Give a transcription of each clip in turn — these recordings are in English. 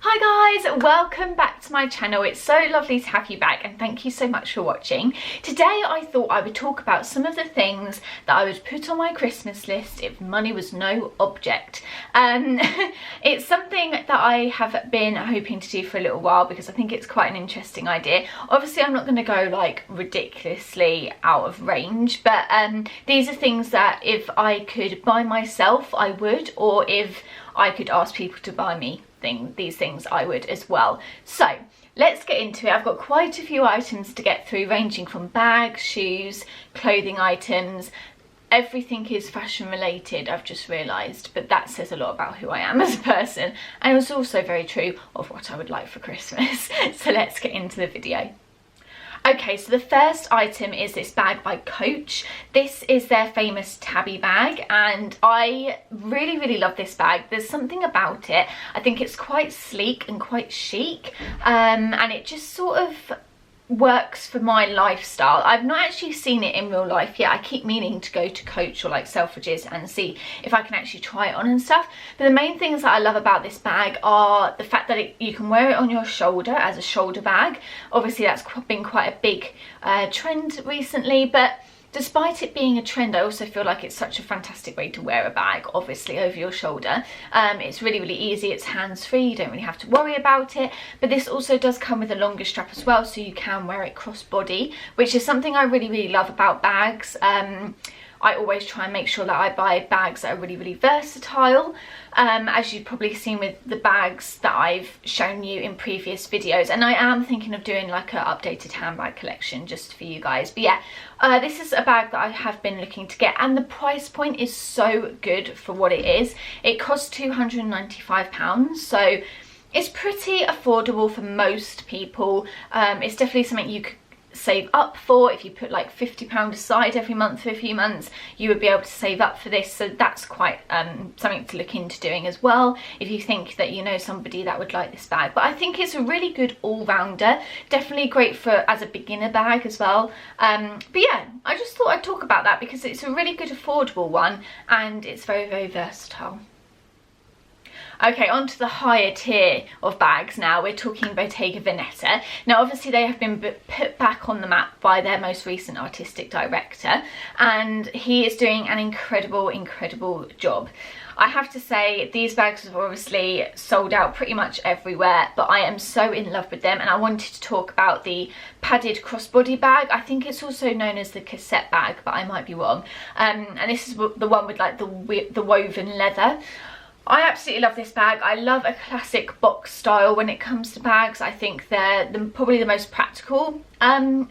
Hi guys, welcome back to my channel. It's so lovely to have you back and thank you so much for watching. Today I thought I would talk about some of the things that I would put on my Christmas list if money was no object. It's something that I have been hoping to do for a little while because I think it's quite an interesting idea. Obviously I'm not going to go like ridiculously out of range, but these are things that if I could buy myself I would, or if I could ask people to buy me these things I would as well. So let's get into it. I've got quite a few items to get through, ranging from bags, shoes, clothing items. Everything is fashion related, I've just realised, but that says a lot about who I am as a person, and it's also very true of what I would like for Christmas. So let's get into the video. Okay, so the first item is this bag by Coach. This is their famous tabby bag and I really love this bag. There's something about it. I think it's quite sleek and quite chic, and it just sort of works for my lifestyle. I've not actually seen it in real life yet. I keep meaning to go to Coach or like Selfridges and see if I can actually try it on and stuff. But the main things that I love about this bag are the fact that you can wear it on your shoulder as a shoulder bag. Obviously that's been quite a big trend recently, but despite it being a trend, I also feel like it's such a fantastic way to wear a bag, obviously, over your shoulder. It's really easy, it's hands-free, you don't really have to worry about it. But this also does come with a longer strap as well, so you can wear it cross-body, which is something I really love about bags. I always try and make sure that I buy bags that are really versatile, as you've probably seen with the bags that I've shown you in previous videos, and I am thinking of doing like an updated handbag collection just for you guys. But yeah, this is a bag that I have been looking to get, and the price point is so good for what it is. It costs £295, so it's pretty affordable for most people. It's definitely something you could save up for. If you put like £50 aside every month for a few months, you would be able to save up for this, so that's quite something to look into doing as well if you think that you know somebody that would like this bag. But I think it's a really good all-rounder, definitely great for as a beginner bag as well. But yeah, I just thought I'd talk about that because it's a really good affordable one and it's very versatile. Okay, on to the higher tier of bags now. We're talking Bottega Veneta. Now obviously they have been put back on the map by their most recent artistic director, and he is doing an incredible job. I have to say these bags have obviously sold out pretty much everywhere, but I am so in love with them, and I wanted to talk about the padded crossbody bag. I think it's also known as the cassette bag, but I might be wrong. And this is the one with like the woven leather. I absolutely love this bag. I love a classic box style when it comes to bags. I think they're probably the most practical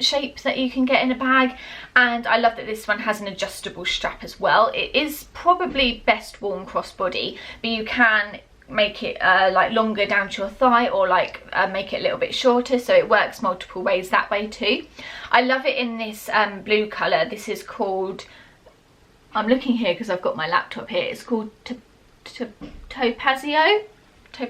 shape that you can get in a bag, and I love that this one has an adjustable strap as well. It is probably best worn crossbody, but you can make it like longer down to your thigh, or like make it a little bit shorter, so it works multiple ways that way too. I love it in this blue colour. This is called, I'm looking here because I've got my laptop here, it's called Topazio, but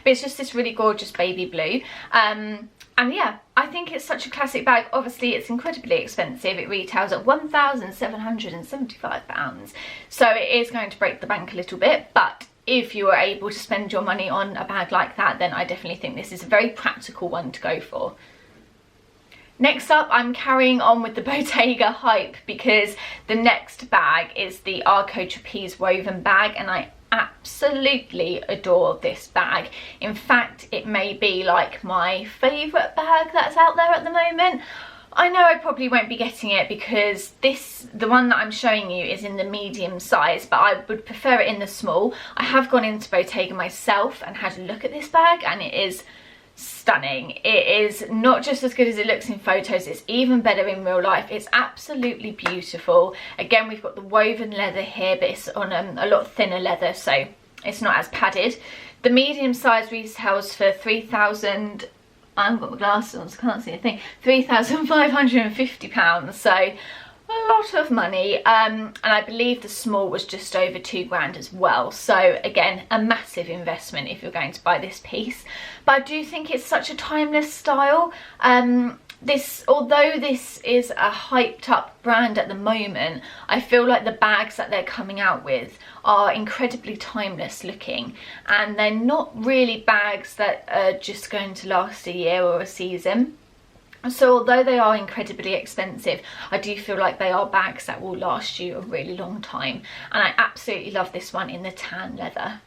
it's just this really gorgeous baby blue. And yeah, I think it's such a classic bag. Obviously it's incredibly expensive. It retails at £1,775, so it is going to break the bank a little bit, but if you are able to spend your money on a bag like that, then I definitely think this is a very practical one to go for. Next up, I'm carrying on with the Bottega hype because the next bag is the Arco Trapeze woven bag, and I absolutely adore this bag. In fact, it may be like my favourite bag that's out there at the moment. I know I probably won't be getting it because the one that I'm showing you is in the medium size, but I would prefer it in the small. I have gone into Bottega myself and had a look at this bag, and it is stunning. It is not just as good as it looks in photos, it's even better in real life. It's absolutely beautiful. Again, we've got the woven leather here, but it's on a lot thinner leather, so it's not as padded. The medium size retails for £3,000, I haven't got my glasses on so I can't see a thing, £3,550, so a lot of money. And I believe the small was just over £2,000 as well, so again a massive investment if you're going to buy this piece. But I do think it's such a timeless style. although this is a hyped up brand at the moment, I feel like the bags that they're coming out with are incredibly timeless looking, and they're not really bags that are just going to last a year or a season. So although they are incredibly expensive, I do feel like they are bags that will last you a really long time, and I absolutely love this one in the tan leather.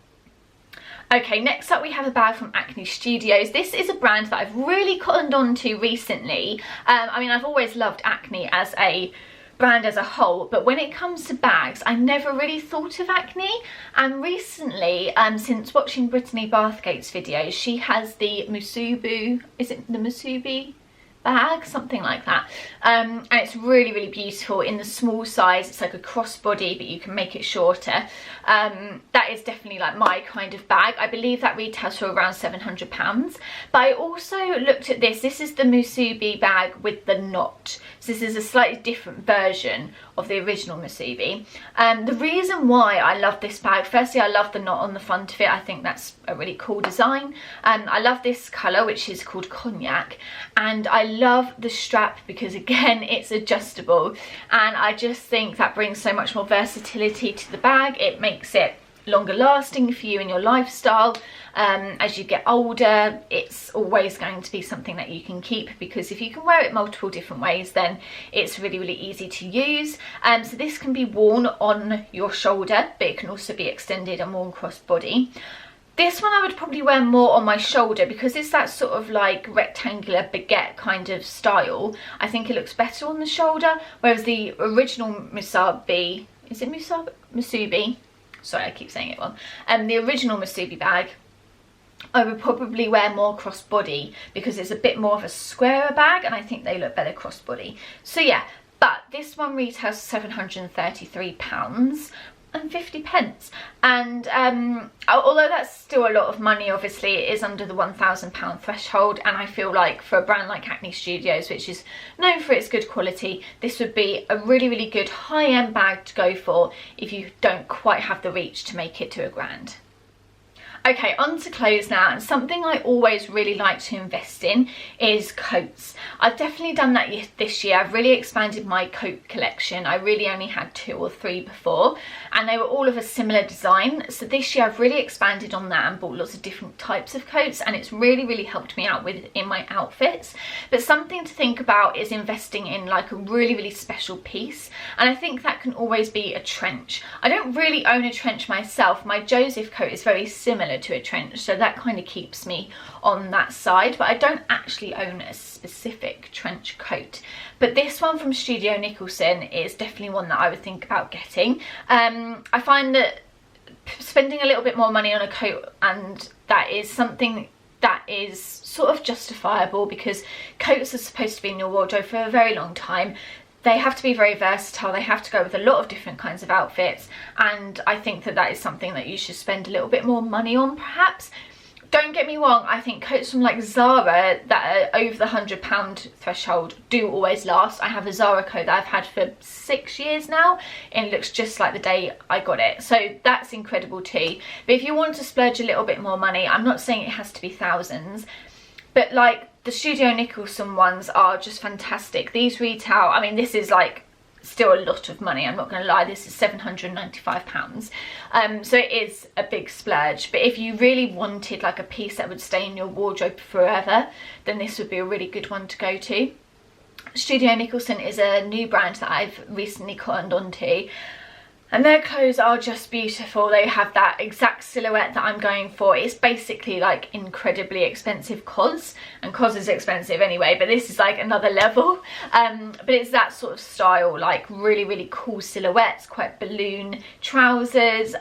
Okay, next up we have a bag from Acne Studios. This is a brand that I've really cottoned on to recently. I mean, I've always loved Acne as a brand as a whole, but when it comes to bags, I never really thought of Acne. And recently, since watching Brittany Bathgate's videos, she has the Musubi, is it the Musubi bag, something like that, and it's really, really beautiful in the small size. It's like a crossbody, but you can make it shorter. That is definitely like my kind of bag. I believe that retails for around £700, but I also looked at this. This is the Musubi bag with the knot, so this is a slightly different version of the original Musubi. The reason why I love this bag, firstly, I love the knot on the front of it. I think that's a really cool design. I love this colour, which is called Cognac, and I love the strap because, again, it's adjustable, and I just think that brings so much more versatility to the bag. It makes it longer lasting for you in your lifestyle. As you get older, it's always going to be something that you can keep, because if you can wear it multiple different ways, then it's really, really easy to use. So this can be worn on your shoulder, but it can also be extended and worn cross body. This one I would probably wear more on my shoulder because it's that sort of like rectangular baguette kind of style. I think it looks better on the shoulder, whereas the original Musubi, is it Musubi? Sorry, I keep saying it wrong. The original Musubi bag, I would probably wear more crossbody because it's a bit more of a squarer bag, and I think they look better crossbody. So yeah, but this one retails £733.50, and although that's still a lot of money, obviously it is under the £1,000 threshold, and I feel like for a brand like Acne Studios, which is known for its good quality, this would be a really, really good high-end bag to go for if you don't quite have the reach to make it to £1,000. Okay, on to clothes now, and something I always really like to invest in is coats. I've definitely done that this year. I've really expanded my coat collection. I really only had 2 or 3 before, and they were all of a similar design. So this year I've really expanded on that and bought lots of different types of coats, and it's really, really helped me out in my outfits. But something to think about is investing in like a really, really special piece, and I think that can always be a trench. I don't really own a trench myself. My Joseph coat is very similar to a trench, so that kind of keeps me on that side, but I don't actually own a specific trench coat. But this one from Studio Nicholson is definitely one that I would think about getting. I find that spending a little bit more money on a coat, and that is something that is sort of justifiable because coats are supposed to be in your wardrobe for a very long time. They have to be very versatile, they have to go with a lot of different kinds of outfits, and I think that that is something that you should spend a little bit more money on perhaps. Don't get me wrong, I think coats from like Zara that are over the £100 threshold do always last. I have a Zara coat that I've had for 6 years now, and it looks just like the day I got it, so that's incredible too. But if you want to splurge a little bit more money, I'm not saying it has to be thousands, but like the Studio Nicholson ones are just fantastic. These retail, I mean, this is like still a lot of money, I'm not going to lie, this is £795. So it is a big splurge, but if you really wanted like a piece that would stay in your wardrobe forever, then this would be a really good one to go to. Studio Nicholson is a new brand that I've recently cottoned onto, and their clothes are just beautiful. They have that exact silhouette that I'm going for. It's basically like incredibly expensive COS, and COS is expensive anyway, but this is like another level. But it's that sort of style, like really, really cool silhouettes, quite balloon trousers,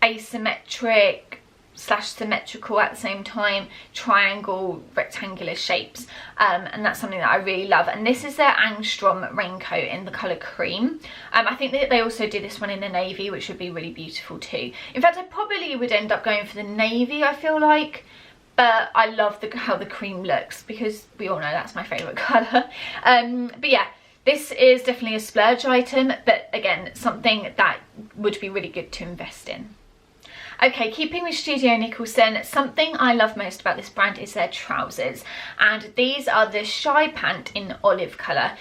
asymmetric / symmetrical at the same time, triangle, rectangular shapes, and that's something that I really love. And this is their Angstrom raincoat in the colour cream. I think that they also do this one in the navy, which would be really beautiful too. In fact, I probably would end up going for the navy, I feel like, but I love how the cream looks because we all know that's my favourite colour. But yeah, this is definitely a splurge item, but again, something that would be really good to invest in. Okay, keeping with Studio Nicholson, something I love most about this brand is their trousers, and these are the Shy Pant in olive colour.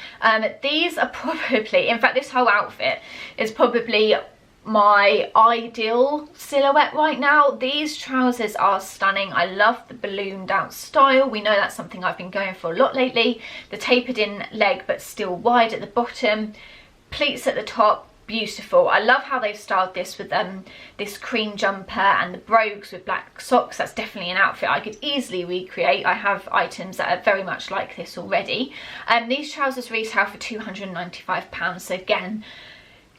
These are probably, in fact this whole outfit is probably my ideal silhouette right now. These trousers are stunning. I love the ballooned out style. We know that's something I've been going for a lot lately. The tapered in leg but still wide at the bottom, pleats at the top. Beautiful. I love how they've styled this with this cream jumper and the brogues with black socks. That's definitely an outfit I could easily recreate. I have items that are very much like this already. These trousers retail for £295, so again,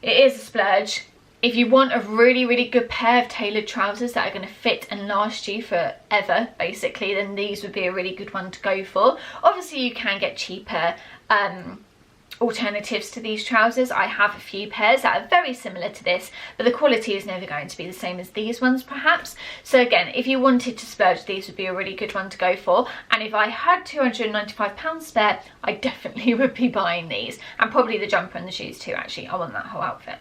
it is a splurge. If you want a really good pair of tailored trousers that are going to fit and last you forever, basically, then these would be a really good one to go for. Obviously, you can get cheaper alternatives to these trousers. I have a few pairs that are very similar to this, but the quality is never going to be the same as these ones perhaps. So again, if you wanted to splurge, these would be a really good one to go for, and if I had £295 spare, I definitely would be buying these, and probably the jumper and the shoes too. Actually, I want that whole outfit.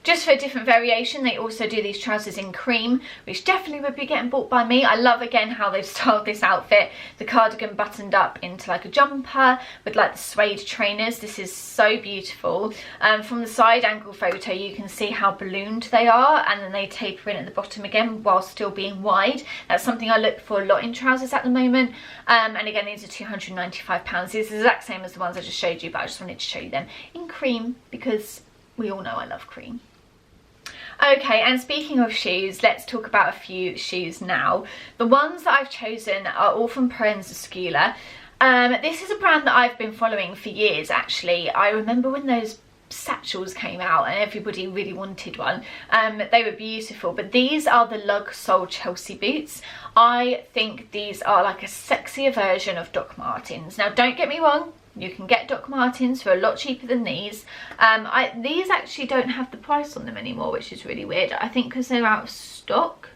Just for a different variation, they also do these trousers in cream, which definitely would be getting bought by me. I love again how they've styled this outfit. The cardigan buttoned up into like a jumper with like the suede trainers. This is so beautiful. From the side angle photo, you can see how ballooned they are, and then they taper in at the bottom again while still being wide. That's something I look for a lot in trousers at the moment. And again, these are £295. These are the exact same as the ones I just showed you, but I just wanted to show you them in cream because we all know I love cream. Okay, and speaking of shoes, let's talk about a few shoes now. The ones that I've chosen are all from Proenza Sole. This is a brand that I've been following for years actually. I remember when those satchels came out and everybody really wanted one. They were beautiful, but these are the Lug Sole Chelsea boots. I think these are like a sexier version of Doc Martens. Now don't get me wrong, you can get Doc Martens for a lot cheaper than these. These actually don't have the price on them anymore, which is really weird. I think because they're out of stock.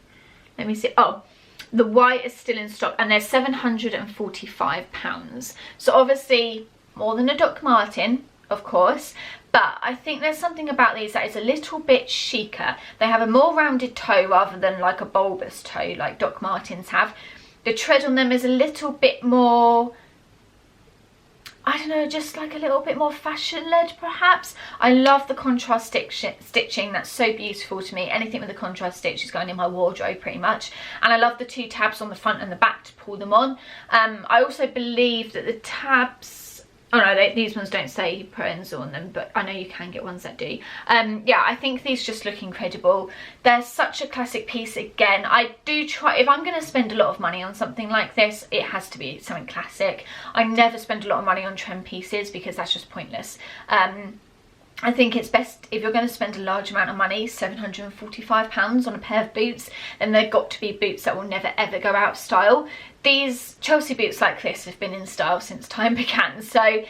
Let me see. Oh, the white is still in stock and they're £745. So obviously more than a Doc Marten, of course. But I think there's something about these that is a little bit chicer. They have a more rounded toe rather than like a bulbous toe like Doc Martens have. The tread on them is a little bit more, I don't know, just like a little bit more fashion-led perhaps. I love the contrast stitching. That's so beautiful to me. Anything with a contrast stitch is going in my wardrobe pretty much. And I love the two tabs on the front and the back to pull them on. I also believe that the tabs, oh no, these ones don't say Proenza on them, but I know you can get ones that do. Yeah, I think these just look incredible. They're such a classic piece. Again, I do try, if I'm going to spend a lot of money on something like this, it has to be something classic. I never spend a lot of money on trend pieces because that's just pointless. I think it's best, if you're going to spend a large amount of money, £745 on a pair of boots, then they've got to be boots that will never ever go out of style. These Chelsea boots like this have been in style since time began, so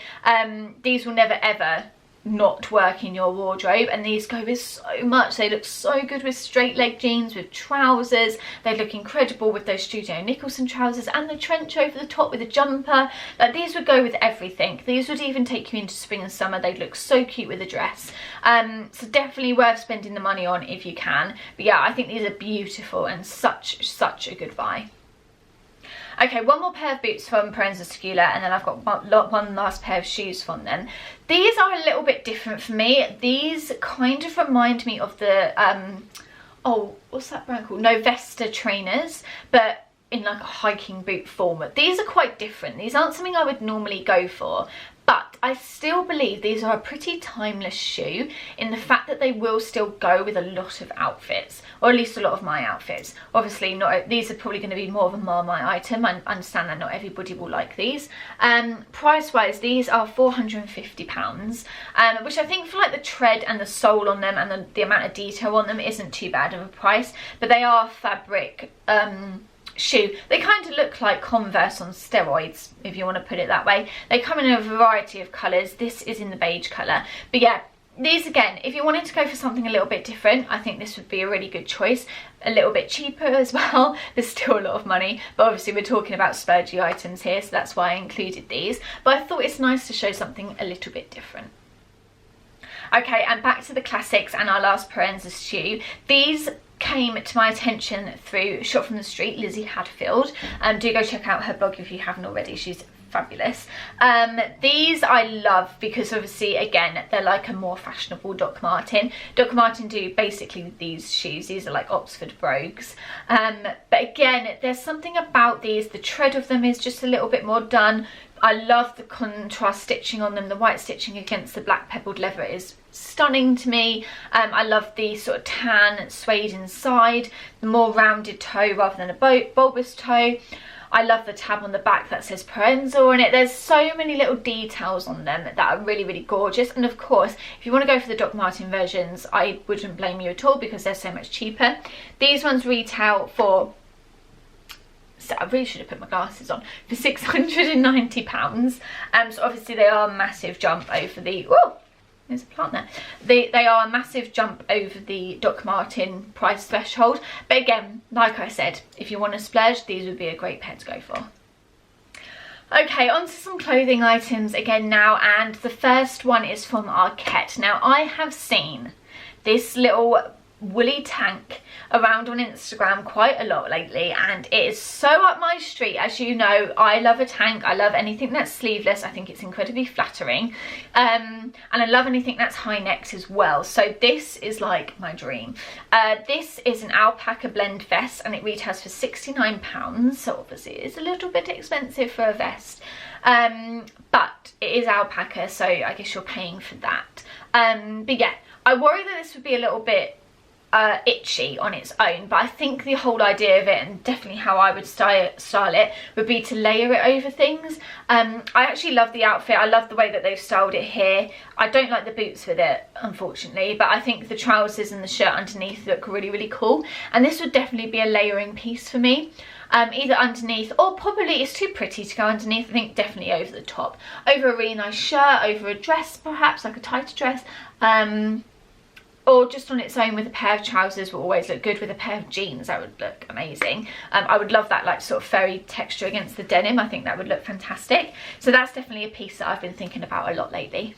these will never ever not work in your wardrobe, and these go with so much. They look so good with straight leg jeans, with trousers. They look incredible with those Studio Nicholson trousers and the trench over the top with a jumper. Like, these would go with everything. These would even take you into spring and summer. They'd look so cute with a dress. So definitely worth spending the money on if you can. But yeah, I think these are beautiful and such a good buy. Okay, one more pair of boots from Proenza Sole, and then I've got one last pair of shoes from them. These are a little bit different for me. These kind of remind me of the, oh, what's that brand called? Novesta trainers, but in like a hiking boot form. These are quite different. These aren't something I would normally go for, but I still believe these are a pretty timeless shoe in the fact that they will still go with a lot of outfits, or at least a lot of my outfits. Obviously, these are probably going to be more of a Marmite item. I understand that not everybody will like these. Price-wise, these are £450, which I think for like the tread and the sole on them and the amount of detail on them isn't too bad of a price, but they are fabric shoe. They kind of look like Converse on steroids, if you want to put it that way. They come in a variety of colours. This is in the beige colour. But yeah, these again, if you wanted to go for something a little bit different, I think this would be a really good choice. A little bit cheaper as well. There's still a lot of money, but obviously we're talking about splurgy items here, so that's why I included these. But I thought it's nice to show something a little bit different. Okay, and back to the classics and our last Proenza shoe. These came to my attention through Shop from the Street, Lizzie Hadfield. Do go check out her blog if you haven't already, she's fabulous. These I love because obviously again they're like a more fashionable Doc Martin. Doc Martin do basically these shoes, these are like Oxford brogues, but again there's something about these, the tread of them is just a little bit more done. I love the contrast stitching on them, the white stitching against the black pebbled leather is stunning to me. I love the sort of tan suede inside, the more rounded toe rather than a bulbous toe. I love the tab on the back that says Proenza on it. There's so many little details on them that are really, really gorgeous. And of course, if you want to go for the Doc Martin versions, I wouldn't blame you at all because they're so much cheaper. These ones retail for, so I really should have put my glasses on, for £690. So obviously they are a massive jump over the, whoa, there's a plant there. They are a massive jump over the Doc Martin price threshold. But again, like I said, if you want to splurge, these would be a great pair to go for. Okay, on to some clothing items again now, and the first one is from Arquette. Now, I have seen this little woolly tank around on Instagram quite a lot lately, and it is so up my street. As you know, I love a tank, I love anything that's sleeveless, I think it's incredibly flattering, and I love anything that's high necks as well, so this is like my dream. This is an alpaca blend vest and it retails for £69, so obviously it's a little bit expensive for a vest, but it is alpaca, so I guess you're paying for that. But yeah, I worry that this would be a little bit itchy on its own, but I think the whole idea of it, and definitely how I would style it, would be to layer it over things. I actually love the outfit, I love the way that they've styled it here. I don't like the boots with it, unfortunately, but I think the trousers and the shirt underneath look really, really cool, and this would definitely be a layering piece for me. Either underneath, or probably it's too pretty to go underneath, I think definitely over the top. Over a really nice shirt, over a dress perhaps, like a tighter dress, or just on its own with a pair of trousers will always look good. With a pair of jeans that would look amazing. I would love that like sort of furry texture against the denim, I think that would look fantastic. So that's definitely a piece that I've been thinking about a lot lately.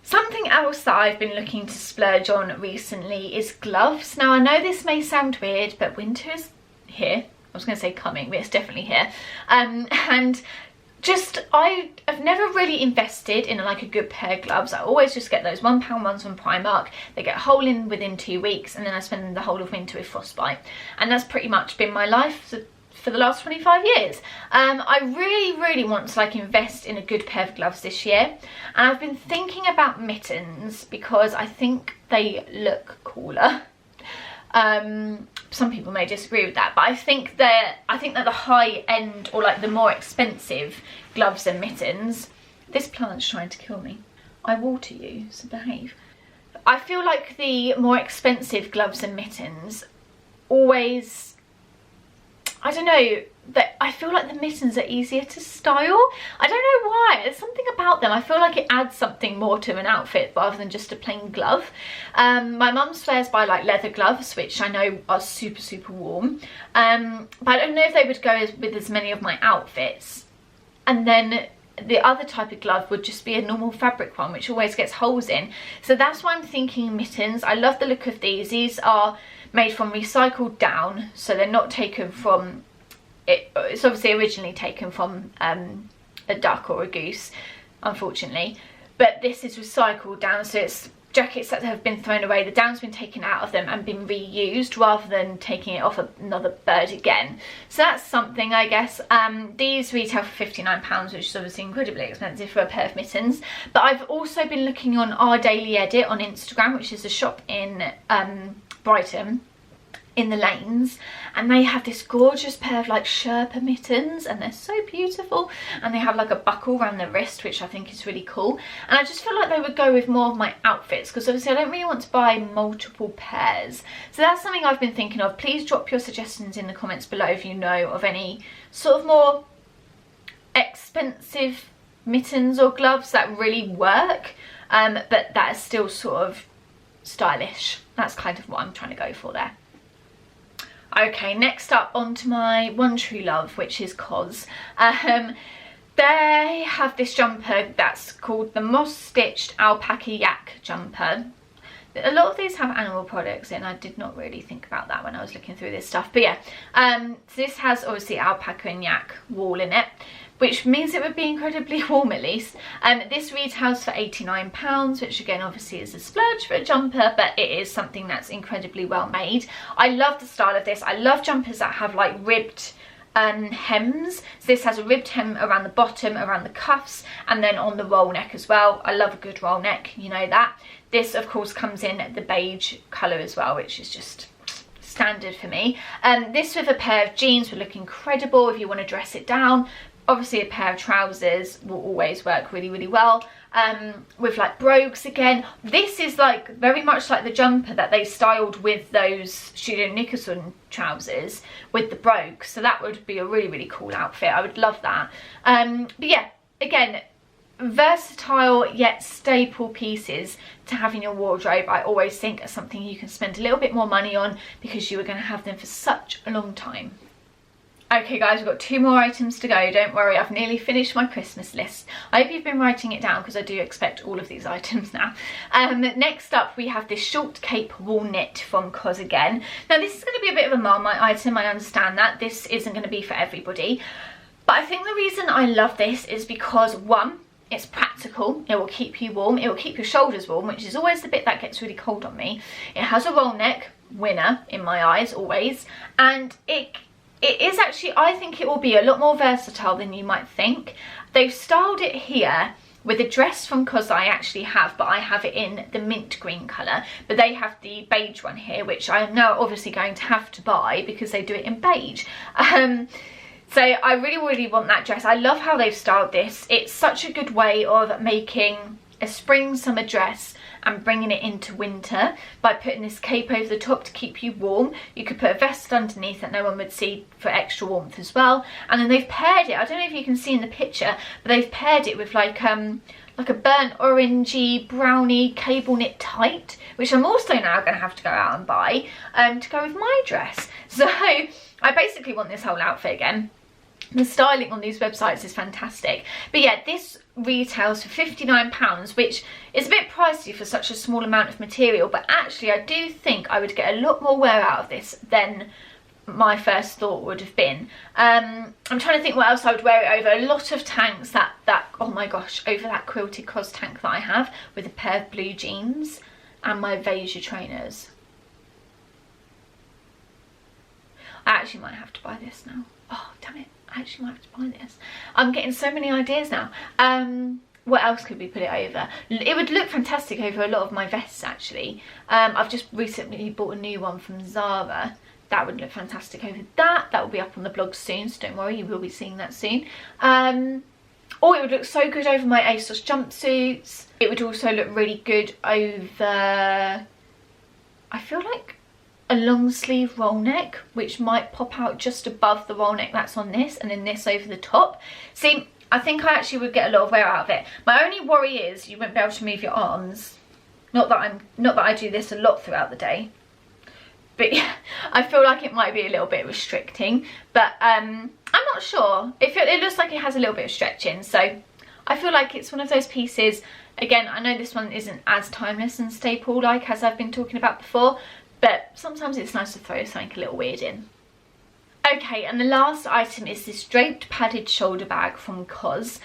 Something else that I've been looking to splurge on recently is gloves. Now I know this may sound weird, but winter is here. I was going to say coming, but it's definitely here. And just, I have never really invested in like a good pair of gloves. I always just get those £1 ones from Primark. They get a hole in within 2 weeks, and then I spend the whole of winter with frostbite. And that's pretty much been my life for the last 25 years. I really want to like invest in a good pair of gloves this year. And I've been thinking about mittens because I think they look cooler. Some people may disagree with that, but I think that the high end, or like the more expensive gloves and mittens, this plant's trying to kill me. I water you, so behave. I feel like the more expensive gloves and mittens always, I don't know, that I feel like the mittens are easier to style. I don't know why, there's something about them. I feel like it adds something more to an outfit rather than just a plain glove. My mum swears by like leather gloves, which I know are super warm, but I don't know if they would go with as many of my outfits. And then the other type of glove would just be a normal fabric one, which always gets holes in. So that's why I'm thinking mittens. I love the look of these. These are made from recycled down, so they're not taken from, it's obviously originally taken from a duck or a goose, unfortunately, but this is recycled down, so it's jackets that have been thrown away, the down's been taken out of them and been reused rather than taking it off another bird again. So that's something, I guess. These retail for £59, which is obviously incredibly expensive for a pair of mittens. But I've also been looking on Our Daily Edit on Instagram, which is a shop in Brighton, in the lanes, and they have this gorgeous pair of like Sherpa mittens, and they're so beautiful, and they have like a buckle around the wrist, which I think is really cool. And I just feel like they would go with more of my outfits, because obviously I don't really want to buy multiple pairs. So that's something I've been thinking of. Please drop your suggestions in the comments below if you know of any sort of more expensive mittens or gloves that really work, but that is still sort of stylish. That's kind of what I'm trying to go for there. Okay, next up onto my one true love, which is COS. They have this jumper that's called the Moss Stitched Alpaca Yak jumper. a lot of these have animal products in. I did not really think about that when I was looking through this stuff, but yeah, so this has obviously alpaca and yak wool in it, which means it would be incredibly warm at least. This retails for £89, which again obviously is a splurge for a jumper, but it is something that's incredibly well made. I love the style of this. I love jumpers that have like ribbed hems. So this has a ribbed hem around the bottom, around the cuffs, and then on the roll neck as well. I love a good roll neck, you know that. This of course comes in the beige colour as well, which is just standard for me. This with a pair of jeans would look incredible if you want to dress it down. Obviously a pair of trousers will always work really, really well. With like brogues again. This is like very much like the jumper that they styled with those Studio Nicholson trousers with the brogues. So that would be a really, really cool outfit. I would love that. But yeah, again, versatile yet staple pieces to have in your wardrobe. I always think are something you can spend a little bit more money on because you are going to have them for such a long time. Okay guys, we've got 2 more items to go. Don't worry, I've nearly finished my Christmas list. I hope you've been writing it down because I do expect all of these items now. Next up we have this short cape wool knit from COS again. Now this is going to be a bit of a Marmite item, I understand that. This isn't going to be for everybody. But I think the reason I love this is because, one, it's practical. It will keep you warm. It will keep your shoulders warm, which is always the bit that gets really cold on me. It has a roll neck, winner in my eyes always, and it is actually, I think it will be a lot more versatile than you might think. They've styled it here with a dress from COS I actually have, but I have it in the mint green colour. But they have the beige one here, which I am now obviously going to have to buy because they do it in beige. So I really, really want that dress. I love how they've styled this. It's such a good way of making a spring summer dress and bringing it into winter by putting this cape over the top to keep you warm. You could put a vest underneath that no one would see for extra warmth as well. And then they've paired it, I don't know if you can see in the picture, but they've paired it with like a burnt orangey browny cable knit tight, which I'm also now going to have to go out and buy to go with my dress. So I basically want this whole outfit again. The styling on these websites is fantastic. But yeah, this retails for £59, which is a bit pricey for such a small amount of material, but actually I do think I would get a lot more wear out of this than my first thought would have been. I'm trying to think what else I would wear it over. A lot of tanks that oh my gosh, over that quilted COS tank that I have with a pair of blue jeans and my Veja trainers. I actually might have to buy this now. Oh damn it, I actually might have to buy this. I'm getting so many ideas now. What else could we put it over? It would look fantastic over a lot of my vests actually. I've just recently bought a new one from Zara. That would look fantastic over that. That will be up on the blog soon, so don't worry, you will be seeing that soon. Or it would look so good over my ASOS jumpsuits. It would also look really good over, I feel like, a long sleeve roll neck, which might pop out just above the roll neck that's on this, and then this over the top. See, I think I actually would get a lot of wear out of it. My only worry is you won't be able to move your arms. Not that I do this a lot throughout the day, but yeah, I feel like it might be a little bit restricting. But I'm not sure. It looks like it has a little bit of stretching, so I feel like it's one of those pieces. Again, I know this one isn't as timeless and staple like as I've been talking about before, but sometimes it's nice to throw something a little weird in. Okay, and the last item is this draped padded shoulder bag from COS.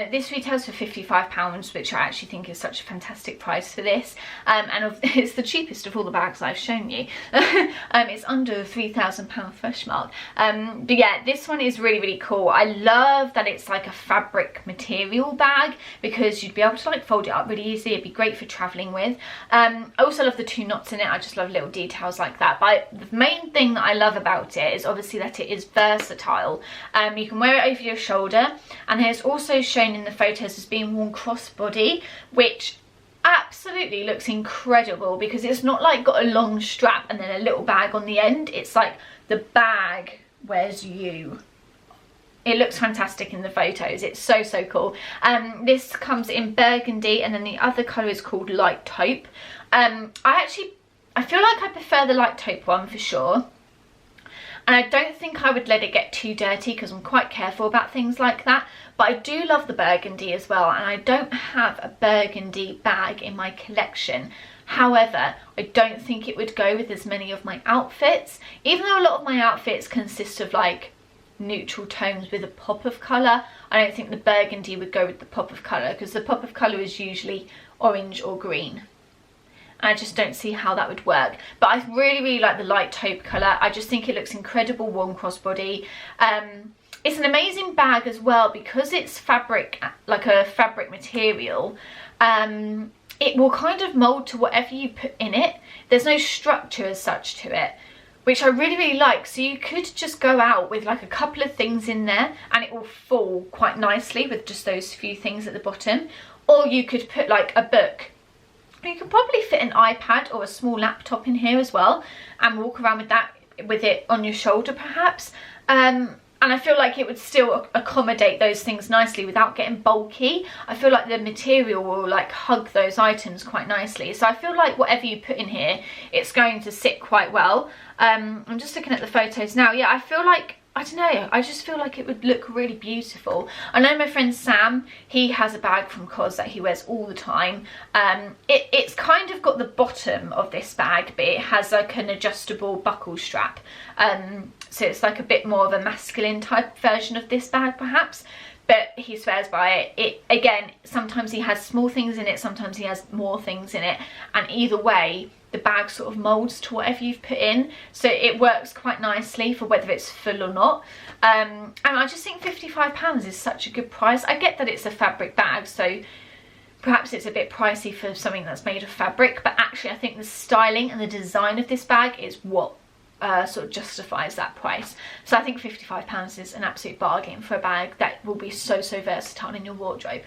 This retails for £55, which I actually think is such a fantastic price for this. And it's the cheapest of all the bags I've shown you. It's under the £3,000 fresh mark. But yeah, this one is really, really cool. I love that it's like a fabric material bag because you'd be able to like fold it up really easily. It'd be great for travelling with. I also love the 2 knots in it. I just love little details like that. But the main thing that I love about it is obviously that it is versatile. You can wear it over your shoulder, and it's also shown in the photos as being worn crossbody, which absolutely looks incredible because it's not like got a long strap and then a little bag on the end. It's like the bag wears you. It looks fantastic in the photos. It's so, so cool. This comes in burgundy, and then the other colour is called light taupe. I feel like I prefer the light taupe one for sure. And I don't think I would let it get too dirty because I'm quite careful about things like that. But I do love the burgundy as well, and I don't have a burgundy bag in my collection. However, I don't think it would go with as many of my outfits, even though a lot of my outfits consist of like neutral tones with a pop of colour. I don't think the burgundy would go with the pop of colour, because the pop of colour is usually orange or green. I just don't see how that would work. But I really like the light taupe colour. I just think it looks incredible worn crossbody. It's an amazing bag as well, because it's fabric, like a fabric material. It will kind of mould to whatever you put in it. There's no structure as such to it, which I really like. So you could just go out with like a couple of things in there and it will fall quite nicely with just those few things at the bottom. Or you could put like a book. You could probably fit an iPad or a small laptop in here as well and walk around with that, with it on your shoulder perhaps. And I feel like it would still accommodate those things nicely without getting bulky. I feel like the material will like hug those items quite nicely. So I feel like whatever you put in here, it's going to sit quite well. I'm just looking at the photos now. Yeah, I feel like, I don't know, I just feel like it would look really beautiful. I know my friend Sam, he has a bag from COS that he wears all the time. It's kind of got the bottom of this bag, but it has like an adjustable buckle strap. So it's like a bit more of a masculine type version of this bag perhaps, but he swears by it. Again, sometimes he has small things in it, sometimes he has more things in it, and either way the bag sort of moulds to whatever you've put in, so it works quite nicely for whether it's full or not. And I just think £55 is such a good price. I get that it's a fabric bag, so perhaps it's a bit pricey for something that's made of fabric, but actually I think the styling and the design of this bag is what sort of justifies that price. So I think £55 is an absolute bargain for a bag that will be so versatile in your wardrobe.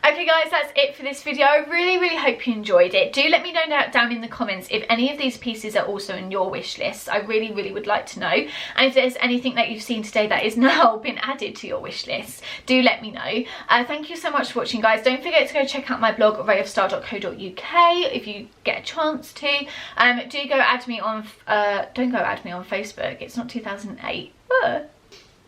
Okay guys, that's it for this video. I really hope you enjoyed it. Do let me know down in the comments if any of these pieces are also in your wish list. I really would like to know. And if there's anything that you've seen today that is now been added to your wish list, do let me know. Thank you so much for watching guys. Don't forget to go check out my blog rayofstyle.co.uk if you get a chance to. Do go add me on, don't go add me on Facebook, it's not 2008.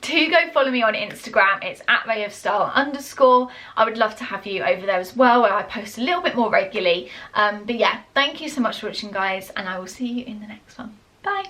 Do go follow me on Instagram, it's @rayofstyle_. I would love to have you over there as well, where I post a little bit more regularly. But yeah, thank you so much for watching guys, and I will see you in the next one. Bye.